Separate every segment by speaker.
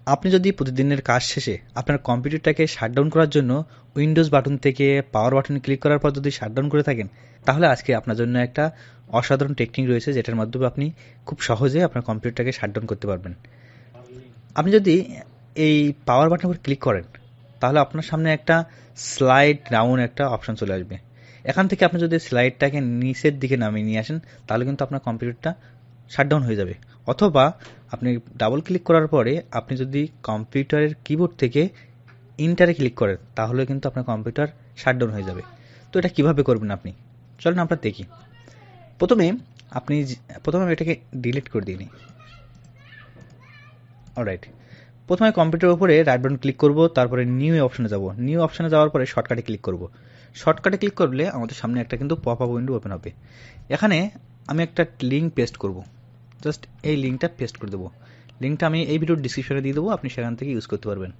Speaker 1: আপনি যদি প্রতিদিনের কাজ শেষে আপনার কম্পিউটারটাকে শাটডাউন করার জন্য উইন্ডোজ বাটন থেকে পাওয়ার বাটনে ক্লিক করার পর যদি শাটডাউন করে থাকেন, তাহলে আজকে আপনার জন্য একটা অসাধারণ টেকনিক রয়েছে যেটার মাধ্যমে আপনি খুব সহজে আপনার কম্পিউটারটাকে শাটডাউন করতে পারবেন। আপনি যদি এই পাওয়ার বাটনের উপর ক্লিক করেন, তাহলে আপনার সামনে একটা স্লাইড ডাউন একটা অপশন চলে আসবে। এখান থেকে আপনি যদি স্লাইডটাকে নিচের দিকে নামিয়ে নিয়ে আসেন, তাহলে কিন্তু আপনার কম্পিউটারটা শাটডাউন হয়ে যাবে। অথবা আপনি ডাবল ক্লিক করার পরে আপনি যদি কম্পিউটারের কিবোর্ড থেকে ইন্টারে ক্লিক করেন, তাহলে কিন্তু আপনার কম্পিউটার শাটডাউন হয়ে যাবে। তো এটা কিভাবে করবেন আপনি, চলুন আমরা দেখি। প্রথমে আমি এটাকে ডিলিট করে দিই। অলরাইট, প্রথমে কম্পিউটারের উপরে রাইট বাটন ক্লিক করব, তারপরে নিউ অপশনে যাব। নিউ অপশনে যাওয়ার পরে শর্টকাটে ক্লিক করব। শর্টকাটে ক্লিক করলে আমাদের সামনে একটা কিন্তু পপ আপ উইন্ডো ওপেন হবে। এখানে আমি একটা লিঙ্ক পেস্ট করব, জাস্ট এই লিঙ্কটা পেস্ট করে দেবো। লিঙ্কটা আমি এই ভিডিওর ডিসক্রিপশনে দিয়ে দেবো, আপনি সেখান থেকে ইউজ করতে পারবেন।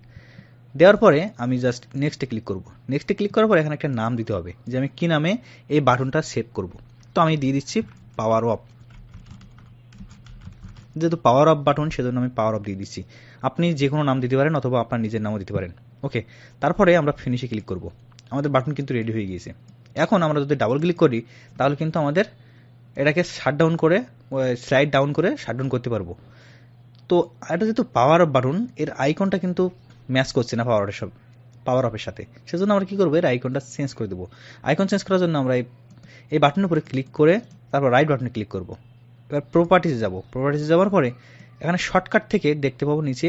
Speaker 1: দেওয়ার পরে আমি জাস্ট নেক্সটে ক্লিক করব। নেক্সটে ক্লিক করার পরে এখানে একটা নাম দিতে হবে যে আমি কী নামে এই বাটনটা সেভ করব। তো আমি দিয়ে দিচ্ছি পাওয়ার অফ। যেহেতু পাওয়ার অফ বাটন, সেজন্য আমি পাওয়ার অফ দিয়ে দিচ্ছি। আপনি যে কোনো নাম দিতে পারেন অথবা আপনার নিজের নামও দিতে পারেন। ওকে, তারপরে আমরা ফিনিশে ক্লিক করব। আমাদের বাটন কিন্তু রেডি হয়ে গিয়েছে। এখন আমরা যদি ডাবল ক্লিক করি, তাহলে কিন্তু আমাদের এটাকে শাটডাউন করে, স্লাইড ডাউন করে শাটডাউন করতে পারবো। তো এটা যেহেতু পাওয়ার অফ বাটন, এর আইকনটা কিন্তু ম্যাচ করছে না পাওয়ার অফের সাথে। সেজন্য আমরা কী করবো, এর আইকনটা চেঞ্জ করে দেবো। আইকন চেঞ্জ করার জন্য আমরা এই বাটনের উপরে ক্লিক করে তারপর রাইট বাটনে ক্লিক করব। এবার প্রপার্টিসে যাব। প্রপার্টিসে যাওয়ার পরে এখানে শর্টকাট থেকে দেখতে পাবো নিচে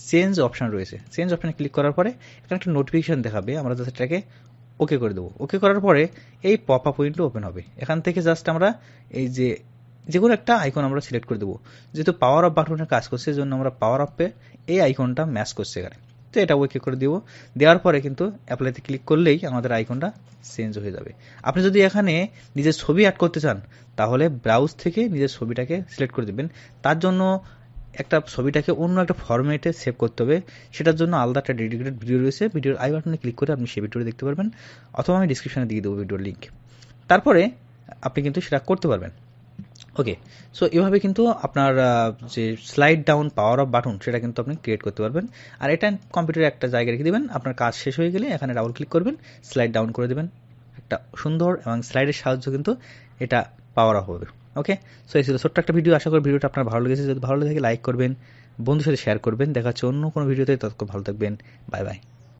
Speaker 1: চেঞ্জ অপশান রয়েছে। চেঞ্জ অপশানে ক্লিক করার পরে এখানে একটা নোটিফিকেশান দেখাবে, আমরা জাস্ট এটাকে ওকে করে দেবো। ওকে করার পরে এই পপ আপ উইন্ডো ওপেন হবে। এখান থেকে জাস্ট আমরা এই যে কোনো একটা আইকন আমরা সিলেক্ট করে দেবো। যেহেতু পাওয়ার অফ বাটনের কাজ করছে, এই জন্য আমরা পাওয়ার অফে এই আইকনটা ম্যাচ করছে এখানে। তো এটা ওকে করে দেবো। দেওয়ার পরে কিন্তু অ্যাপ্লাইতে ক্লিক করলেই আমাদের আইকনটা চেঞ্জ হয়ে যাবে। আপনি যদি এখানে নিজের ছবি অ্যাড করতে চান, তাহলে ব্রাউজ থেকে নিজের ছবিটাকে সিলেক্ট করে দেবেন। তার জন্য একটা ছবিটাকে অন্য একটা ফরম্যাটে সেভ করতে হবে। সেটার জন্য আলাদা একটা ডেডিকেটেড ভিডিও রয়েছে। ভিডিওর আই বাটনে ক্লিক করে আপনি সেই ভিডিওটি দেখতে পারবেন, অথবা আমি ডিসক্রিপশনে দিয়ে দেবো ভিডিওর লিঙ্ক। তারপরে আপনি কিন্তু সেটা করতে পারবেন। ওকে, সো এভাবে কিন্তু আপনার যে slide down power of button, সেটা কিন্তু আপনি ক্রিয়েট করতে পারবেন। আর এটা কম্পিউটারে একটা জায়গায় রেখে দেবেন। আপনার কাজ শেষ হয়ে গেলে এখানে ডাবল ক্লিক করবেন, স্লাইড ডাউন করে দেবেন। একটা সুন্দর এবং স্লাইডের সাহায্য কিন্তু এটা পাওয়ার অফ হবে। ওকে, সো এই ছিল ছোট্ট একটা ভিডিও। আশা করি ভিডিওটা আপনার ভালো লেগেছে। যদি ভালো লাগে লাইক করবেন, বন্ধুর সাথে শেয়ার করবেন। দেখা হচ্ছে অন্য কোনো ভিডিওতে। ততক্ষণ ভালো থাকবেন। Bye bye.